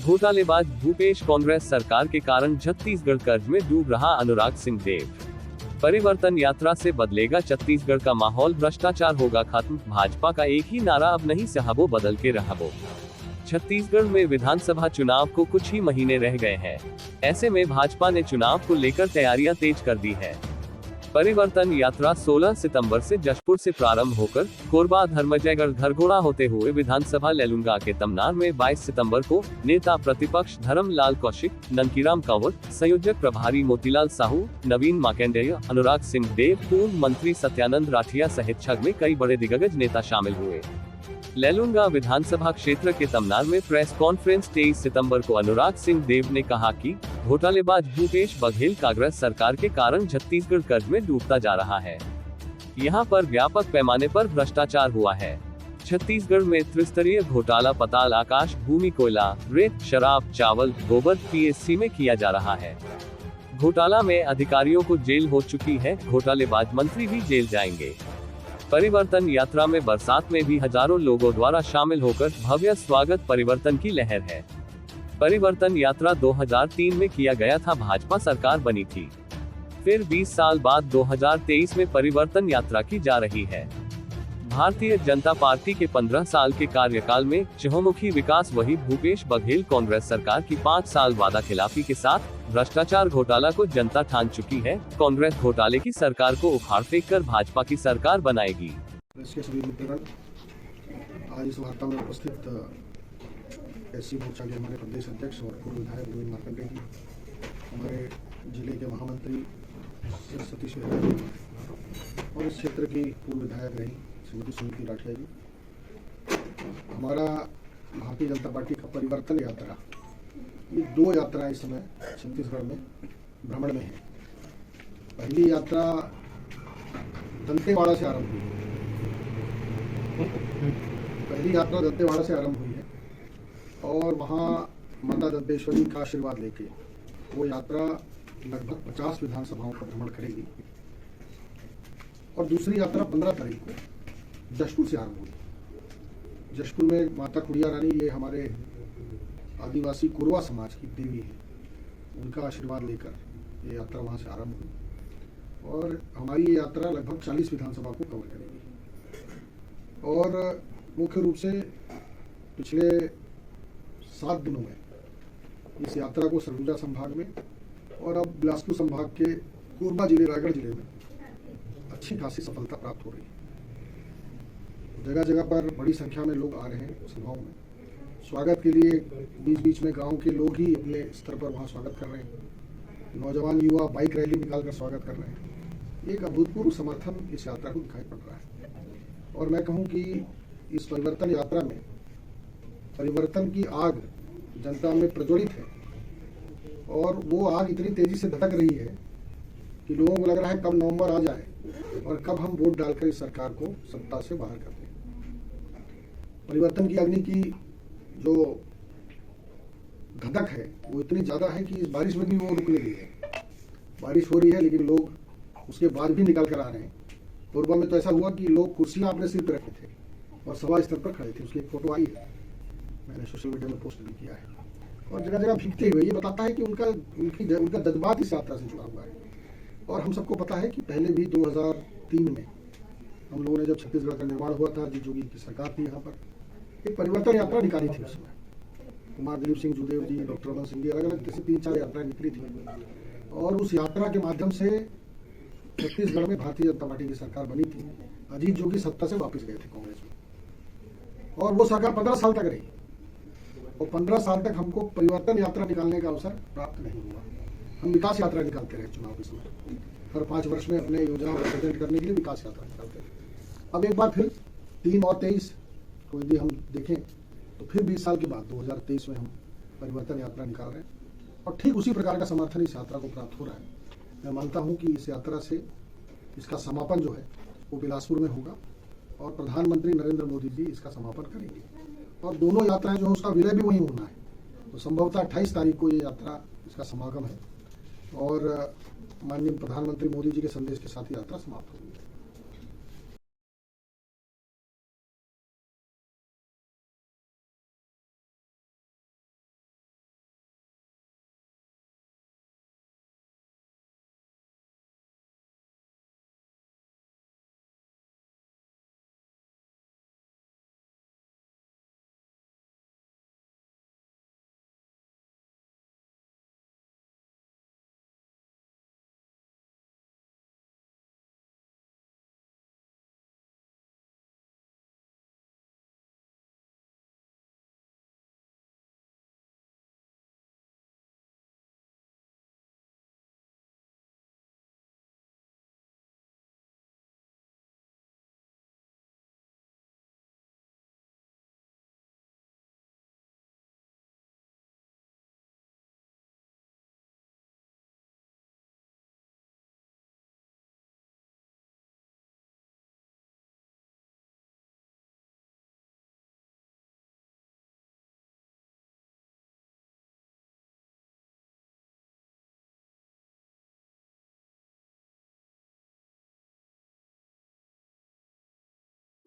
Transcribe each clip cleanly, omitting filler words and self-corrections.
घोटालेबाज भूपेश, कांग्रेस सरकार के कारण छत्तीसगढ़ कर्ज में डूब रहा अनुराग सिंह देव। परिवर्तन यात्रा से बदलेगा छत्तीसगढ़ का माहौल, भ्रष्टाचार होगा खत्म, भाजपा का एक ही नारा अब नहीं सहबो बदल के रहबो। छत्तीसगढ़ में विधानसभा चुनाव को कुछ ही महीने रह गए हैं। ऐसे में भाजपा ने चुनाव को लेकर तैयारियां तेज कर दी है। परिवर्तन यात्रा 16 सितंबर से जशपुर से प्रारंभ होकर कोरबा, धर्मजयगढ़, घरघोड़ा होते हुए विधानसभा लेलुंगा के तमनार में 22 सितंबर को नेता प्रतिपक्ष धर्मलाल कौशिक, ननकीराम कंवर, संयोजक प्रभारी मोतीलाल साहू, नवीन मार्कंडेय, अनुराग सिंह देव, पूर्व मंत्री सत्यानंद राठिया सहित छग में कई बड़े दिग्गज नेता शामिल हुए। लेलुंगा विधानसभा क्षेत्र के तमनार में प्रेस कॉन्फ्रेंस 23 सितंबर को अनुराग सिंह देव ने कहा कि घोटालेबाज भूपेश बघेल कांग्रेस सरकार के कारण छत्तीसगढ़ कर्ज में डूबता जा रहा है। यहां पर व्यापक पैमाने पर भ्रष्टाचार हुआ है। छत्तीसगढ़ में त्रिस्तरीय घोटाला पाताल आकाश, भूमि, कोयला, रेत, शराब, चावल, गोबर, पीएससी में किया जा रहा है। घोटाला में अधिकारियों को जेल हो चुकी है, घोटालेबाज मंत्री भी जेल जाएंगे। परिवर्तन यात्रा में बरसात में भी हजारों लोगों द्वारा शामिल होकर भव्य स्वागत, परिवर्तन की लहर है। परिवर्तन यात्रा 2003 में किया गया था, भाजपा सरकार बनी थी। फिर 20 साल बाद 2023 में परिवर्तन यात्रा की जा रही है। भारतीय जनता पार्टी के 15 साल के कार्यकाल में चहुमुखी विकास, वही भूपेश बघेल कांग्रेस सरकार की 5 साल वादा खिलाफी के साथ भ्रष्टाचार घोटाला को जनता ठान चुकी है। कांग्रेस घोटाले की सरकार को उखाड़ फेंक कर भाजपा की सरकार बनाएगी। आज इस वार्ता में उपस्थित एससी मोर्चा के हमारे प्रदेश अध्यक्ष और पूर्व विधायक नवीन मार्कंडेय जी, हमारे जिले के महामंत्री सतीश जी और इस क्षेत्र की पूर्व विधायक रही श्रीमती सुनीति राठिया जी, हमारा भारतीय जनता पार्टी का परिवर्तन यात्रा, ये 2 यात्राएं इस समय छत्तीसगढ़ में भ्रमण में है। पहली यात्रा दंतेवाड़ा से आरंभ हुई है। और वहाँ माता दंतेश्वरी का आशीर्वाद लेके वो यात्रा लगभग 50 विधानसभाओं का भ्रमण करेगी। और दूसरी यात्रा 15 तारीख को जशपुर से आरंभ हुई। जशपुर में माता खुड़िया रानी, ये हमारे आदिवासी कोरवा समाज की देवी है, उनका आशीर्वाद लेकर ये यात्रा वहाँ से आरंभ हुई। और हमारी ये यात्रा लगभग 40 विधानसभा को कवर करेगी। और मुख्य रूप से पिछले 7 दिनों में इस यात्रा को सरगुजा संभाग में और अब बिलासपुर संभाग के कोरबा जिले, रायगढ़ जिले में अच्छी खासी सफलता प्राप्त हो रही है। जगह जगह पर बड़ी संख्या में लोग आ रहे हैं सभाओं में। स्वागत के लिए बीच बीच में गांव के लोग ही अपने स्तर पर वहां स्वागत कर रहे हैं। नौजवान युवा बाइक रैली निकालकर स्वागत कर रहे हैं। एक अभूतपूर्व समर्थन इस यात्रा को दिखाई पड़ रहा है। और मैं कहूं कि इस परिवर्तन यात्रा में परिवर्तन की आग जनता में प्रज्वलित है। और वो आग इतनी तेजी से धधक रही है कि लोगों को लग रहा है कब नवंबर आ जाए और कब हम वोट डालकर इस सरकार को सत्ता से बाहर कर दें। परिवर्तन की अग्नि की जो धधक है वो इतनी ज्यादा है कि इस बारिश में भी वो रुकने नहीं है। बारिश हो रही है लेकिन लोग उसके बाद भी निकल कर आ रहे हैं। कोरबा में तो ऐसा हुआ कि लोग कुर्सियां अपने सिर पर रखे थे और सभा स्थल पर खड़े थे। उसकी एक फोटो आई है, मैंने सोशल मीडिया में पोस्ट भी किया है। और जगह जगह भीगते हुए, ये बताता है कि उनका जज्बात इस यात्रा से जुड़ा हुआ है। और हम सबको पता है कि पहले भी 2003 में हम लोगों ने जब छत्तीसगढ़ का निर्माण हुआ था, अजीत जोगी की सरकार थी, यहाँ पर एक परिवर्तन यात्रा निकाली थी। उसमें कुमार दिलीप सिंह जुदेव जी, डॉक्टर रमन सिंह जी, अलग अलग जैसे 3-4 यात्राएं निकली थी। और उस यात्रा के माध्यम से छत्तीसगढ़ में भारतीय जनता पार्टी की सरकार बनी थी। अजीत जोगी सत्ता से वापस गए थे कांग्रेस में और वो सरकार 15 साल तक रही। और 15 साल तक हमको परिवर्तन यात्रा निकालने का अवसर प्राप्त नहीं हुआ। हम विकास यात्रा निकालते रहे चुनाव के समय। हर 5 वर्ष में अपने योजनाओं को प्रेजेंट करने के लिए विकास यात्रा निकालते रहे। अब एक बार फिर 3 और 23 को यदि हम देखें तो फिर 20 साल के बाद 2023 में हम परिवर्तन यात्रा निकाल रहे हैं। और ठीक उसी प्रकार का समर्थन इस यात्रा को प्राप्त हो रहा है। मैं मानता हूं कि इस यात्रा से इसका समापन जो है वो बिलासपुर में होगा और प्रधानमंत्री नरेंद्र मोदी जी इसका समापन करेंगे। और दोनों यात्राएं जो है उसका विलय भी वहीं होना है। तो संभवतः 28 तारीख को ये यात्रा, इसका समागम है और माननीय प्रधानमंत्री मोदी जी के संदेश के साथ यात्रा समाप्त होगी।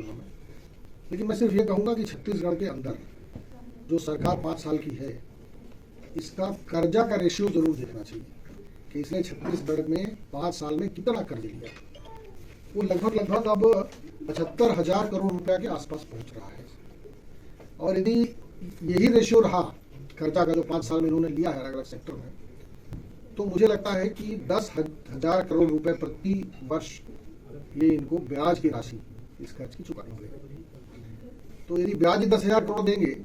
में। लेकिन मैं सिर्फ ये कहूँगा कि छत्तीसगढ़ के अंदर जो सरकार 5 साल की है, इसका कर्जा का रेशियो जरूर देखना चाहिए कि इसने छत्तीसगढ़ में 5 साल में कितना कर्ज लिया। वो लगभग अब 75,000 करोड़ रुपया के आसपास पहुंच रहा है। और यदि यही रेशियो रहा कर्जा का जो 5 साल में इन्होंने लिया है अलग अलग सेक्टर में, तो मुझे लगता है कि 10,000 करोड़ रुपए प्रति वर्ष ये इनको ब्याज की राशि इस कर्ज की चुकानी पड़ेगी। तो यदि ब्याज 10,000 करोड़ देंगे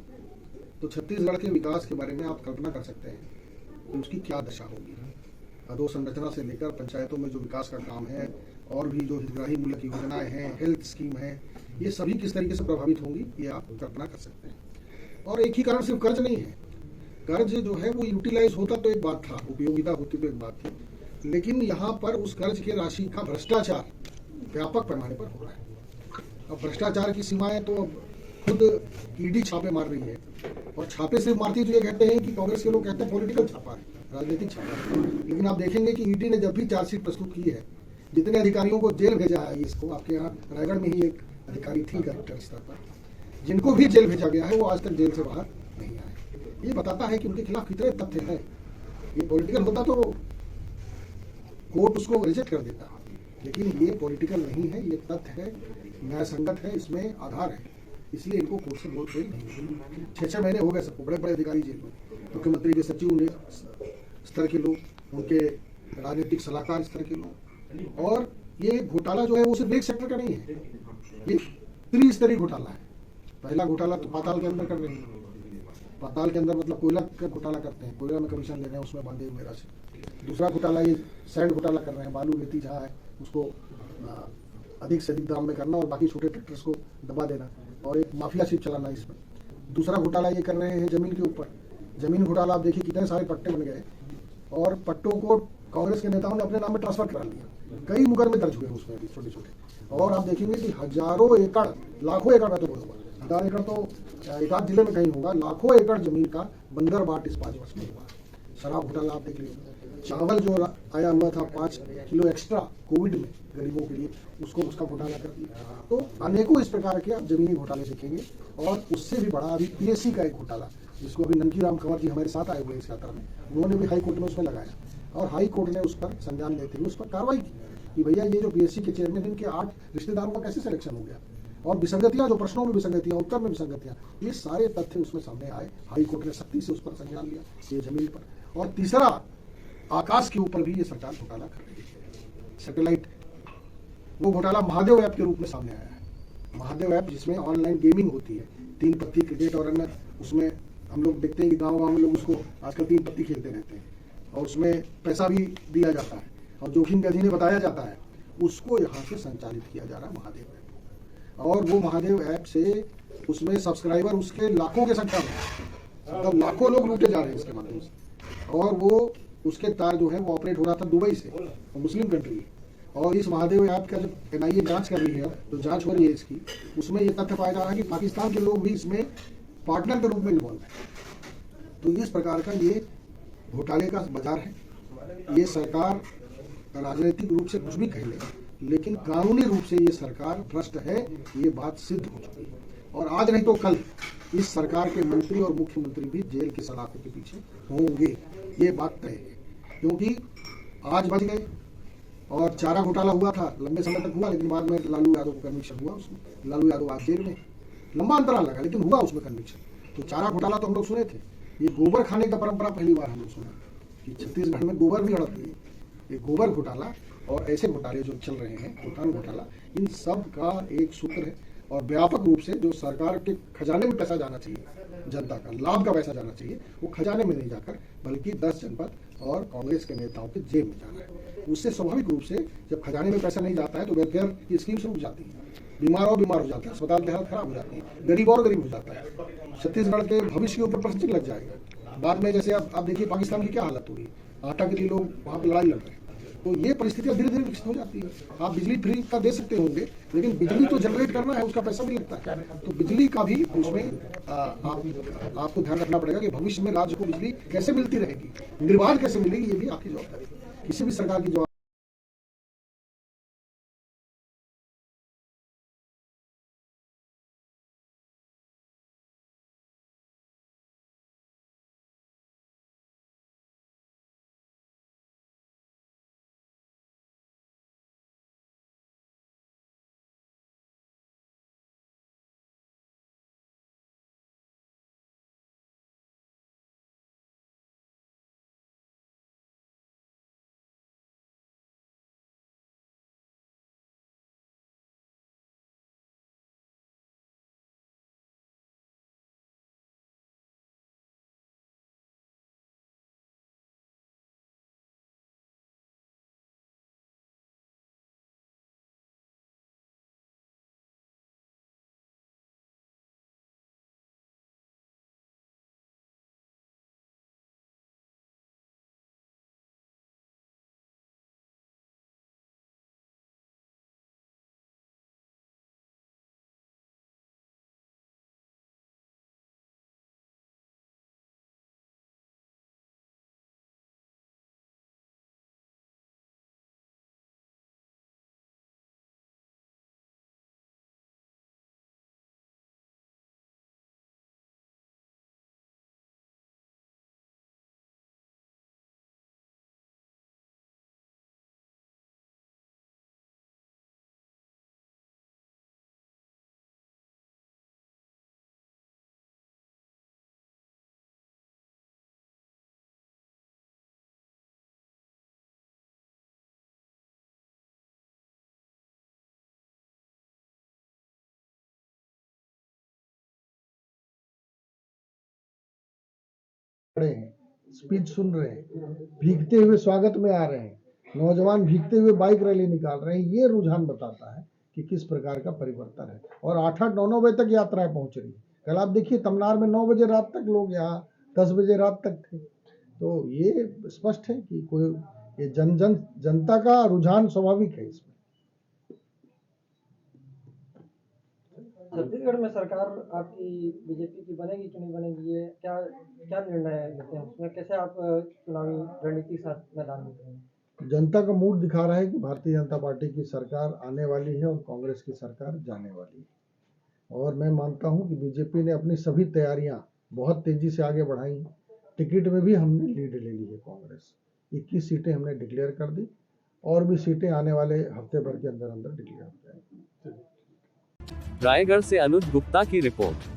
तो छत्तीसगढ़ के विकास के बारे में आप कल्पना कर सकते हैं कि उसकी क्या दशा होगी। अधोसंरचना से लेकर पंचायतों में जो विकास का काम है और भी जो हितग्राही मूलक योजनाएं हैं, हेल्थ स्कीम है, ये सभी किस तरीके से प्रभावित होंगी ये आप कल्पना कर सकते हैं। और एक ही कारण सिर्फ कर्ज नहीं है, कर्ज जो है वो यूटिलाइज होता तो एक बात था, उपयोगिता होती तो एक बात थी, लेकिन यहाँ पर उस कर्ज की राशि का भ्रष्टाचार व्यापक पैमाने पर हो रहा है। अब भ्रष्टाचार की सीमाएं तो अब खुद ईडी छापे मार रही है, और छापे सिर्फ मारती है तो ये कहते हैं कि कांग्रेस के लोग कहते हैं पॉलिटिकल छापा है, राजनीतिक छापा है। लेकिन आप देखेंगे कि ईडी ने जब भी चार्जशीट प्रस्तुत की है, जितने अधिकारियों को जेल भेजा है, इसको आपके यहाँ रायगढ़ में ही एक अधिकारी थी कलेक्टर स्तर पर, जिनको भी जेल भेजा गया है वो आज तक जेल से बाहर नहीं आए। ये बताता है कि उनके खिलाफ कितने तथ्य हैं। ये पॉलिटिकल होता तो कोर्ट उसको रिजेक्ट कर देता, लेकिन ये पॉलिटिकल नहीं है, ये तथ्य है, न्याय संगत है, इसमें आधार है, इसलिए इनको कोर्ट से बोल कोई नहीं। 6-6 महीने हो गए सबको, बड़े बड़े अधिकारी जेल में, मुख्यमंत्री के सचिव स्तर के लोग, उनके राजनीतिक सलाहकार स्तर के लोग। और ये घोटाला जो है वो सिर्फ एक सेक्टर का नहीं है, ये त्रिस्तरीय घोटाला है। पहला घोटाला तो पाताल के अंदर कर रहे हैं, पाताल के अंदर मतलब कोयला का घोटाला करते हैं, कोयला में कमीशन ले रहे हैं, उसमें बांधे हुए राशि। दूसरा घोटाला ये सैंड घोटाला कर रहे हैं, बालू रेती जहाँ है उसको अधिक से अधिक दाम में करना और बाकी छोटे ट्रैक्टर्स को दबा देना, और एक माफियाशिप चलाना इसमें। दूसरा घोटाला ये कर रहे हैं जमीन के ऊपर, जमीन घोटाला आप देखिए कितने सारे पट्टे बन गए, और पट्टों को कांग्रेस के नेताओं ने अपने नाम में ट्रांसफर करा लिया, कई मुकदमे दर्ज हुए उसमें भी छोटे छोटे। और आप देखेंगे कि हजारों एकड़, लाखों एकड़ में तो बोलूँगा, 1000 एकड़ तो एक आध जिले में कहीं होगा, लाखों एकड़ जमीन का बंदर बाट इस 5 वर्ष में हुआ। शराब घोटाला आप देख लीजिए, चावल जो आया हुआ था 5 किलो एक्स्ट्रा कोविड में गरीबों के लिए, उसको उसका घोटाला कर दिया। तो अनेकों इस प्रकार के आप जमीनी घोटाले देखेंगे। और उससे भी बड़ा अभी पीएससी का एक घोटाला, जिसको अभी ननकी राम कंवर जी हमारे साथ आए हुए इस यात्रा में, उन्होंने भी हाई कोर्ट में उसमें लगाया, और हाई कोर्ट ने उस पर संज्ञान लेते हुए उस पर कार्रवाई की कि भैया ये जो पीएससी के चेयरमैन, इनके 8 रिश्तेदारों का कैसे सिलेक्शन हो गया, और विसंगतियां, जो प्रश्नों में विसंगतियां, उत्तर में विसंगतियां, ये सारे तथ्य उसमें सामने आए। हाई कोर्ट ने सख्ती से उस पर संज्ञान लिया, ये जमीन पर। और तीसरा, आकाश के ऊपर भी ये सरकार घोटाला कर रही है, सैटेलाइट, वो घोटाला महादेव ऐप के रूप में सामने आया है। महादेव ऐप जिसमें ऑनलाइन गेमिंग होती है, 3 पत्ती क्रिकेट और अन्य, उसमें हम लोग देखते हैं कि गाँव में लोग उसको आजकल 3 पत्ती खेलते रहते हैं, और उसमें पैसा भी दिया जाता है और जोखिम के अधीन बताया जाता है, उसको यहाँ से संचालित किया जा रहा है महादेव ऐप। और वो महादेव ऐप से उसमें सब्सक्राइबर उसके लाखों के संख्या में, मतलब लाखों लोग लूटे जा रहे हैं इसके माध्यम से। और वो उसके तार जो है वो ऑपरेट हो रहा था दुबई से, मुस्लिम कंट्री। और इस महादेव ऐप का जब एनआईए जांच कर रही है, तो जांच हो रही है इसकी, उसमें ये तथ्य पाया जा रहा है कि पाकिस्तान के लोग भी इसमें पार्टनर के रूप में इन्वॉल्व है। तो इस प्रकार का ये घोटाले का बाजार है। ये सरकार राजनीतिक रूप से कुछ भी कह ले, लेकिन कानूनी रूप से ये सरकार भ्रष्ट है, ये बात सिद्ध हो चुकी है। और आज नहीं तो कल इस सरकार के मंत्री और मुख्यमंत्री भी जेल की सलाखों के पीछे होंगे, ये बात तय है। क्योंकि आज बच गए, और चारा घोटाला हुआ था, लंबे समय तक हुआ, लेकिन बाद में लालू यादव को कन्विक्शन हुआ उसमें, लालू यादव आज जेल में, लंबा अंतराल लगा लेकिन हुआ उसमें कन्विक्शन। तो चारा घोटाला तो हम लोग सुने थे, ये गोबर खाने का परंपरा पहली बार हम लोग सुना कि छत्तीसगढ़ में गोबर भी हड़प लिए। ये गोबर घोटाला और ऐसे घोटाले जो चल रहे हैं, भूटान घोटाला, इन सब का एक सूत्र है। और व्यापक रूप से जो सरकार के खजाने में पैसा जाना चाहिए, जनता का लाभ का पैसा जाना चाहिए, वो खजाने में नहीं जाकर बल्कि 10 जनपद और कांग्रेस के नेताओं के जेब में जाना है। उससे स्वाभाविक रूप से जब खजाने में पैसा नहीं जाता है तो वेलफेयर की स्कीम रुक जाती है, बीमार और बीमार हो जाता है, अस्पताल की हालत खराब हो जाती है, गरीब और गरीब हो जाता है, छत्तीसगढ़ के भविष्य के ऊपर प्रश्न लग जाएगा। बाद में जैसे आप देखिए पाकिस्तान की क्या हालत हुई, आटा के लिए लोग वहाँ पर लड़ाई लड़ रहे हैं। तो ये परिस्थितियां धीरे धीरे विकसित हो जाती है। आप बिजली फ्री का दे सकते होंगे, लेकिन बिजली तो जनरेट करना है, उसका पैसा भी लगता है। तो बिजली का भी उसमें आपको ध्यान रखना पड़ेगा कि भविष्य में राज्य को बिजली कैसे मिलती रहेगी, निर्बाध कैसे मिलेगी, ये भी आपकी जवाबदारी है, किसी भी सरकार की जवाब खड़े हैं, स्पीच सुन रहे हैं, भीगते हुए स्वागत में आ रहे हैं, नौजवान भीगते हुए बाइक रैली निकाल रहे हैं। ये रुझान बताता है कि किस प्रकार का परिवर्तन है। और 8-8, 9-9 बजे तक यात्राएं पहुंच रही है। कल आप देखिए तमनार में 9 बजे रात तक लोग यहाँ 10 बजे रात तक थे। तो ये स्पष्ट है कि कोई ये जनता का रुझान स्वाभाविक है इसमें। छत्तीसगढ़ में सरकार आपकी बीजेपी की बनेगी कि नहीं बनेगी, ये क्या क्या निर्णय लेते हैं उसमें, कैसे आप चुनावी रणनीति के साथ मैदान में उतरेंगे? जनता का मूड दिखा रहा है कि भारतीय जनता पार्टी की सरकार आने वाली है और कांग्रेस की सरकार जाने वाली है। और मैं मानता हूं कि बीजेपी ने अपनी सभी तैयारियां बहुत तेजी से आगे बढ़ाई। टिकट में भी हमने लीड ले ली है। कांग्रेस 21 सीटें हमने डिक्लेयर कर दी और भी सीटें आने वाले हफ्ते भर के अंदर अंदर डिक्लेयर हो जाएंगी। रायगढ़ से अनुज गुप्ता की रिपोर्ट।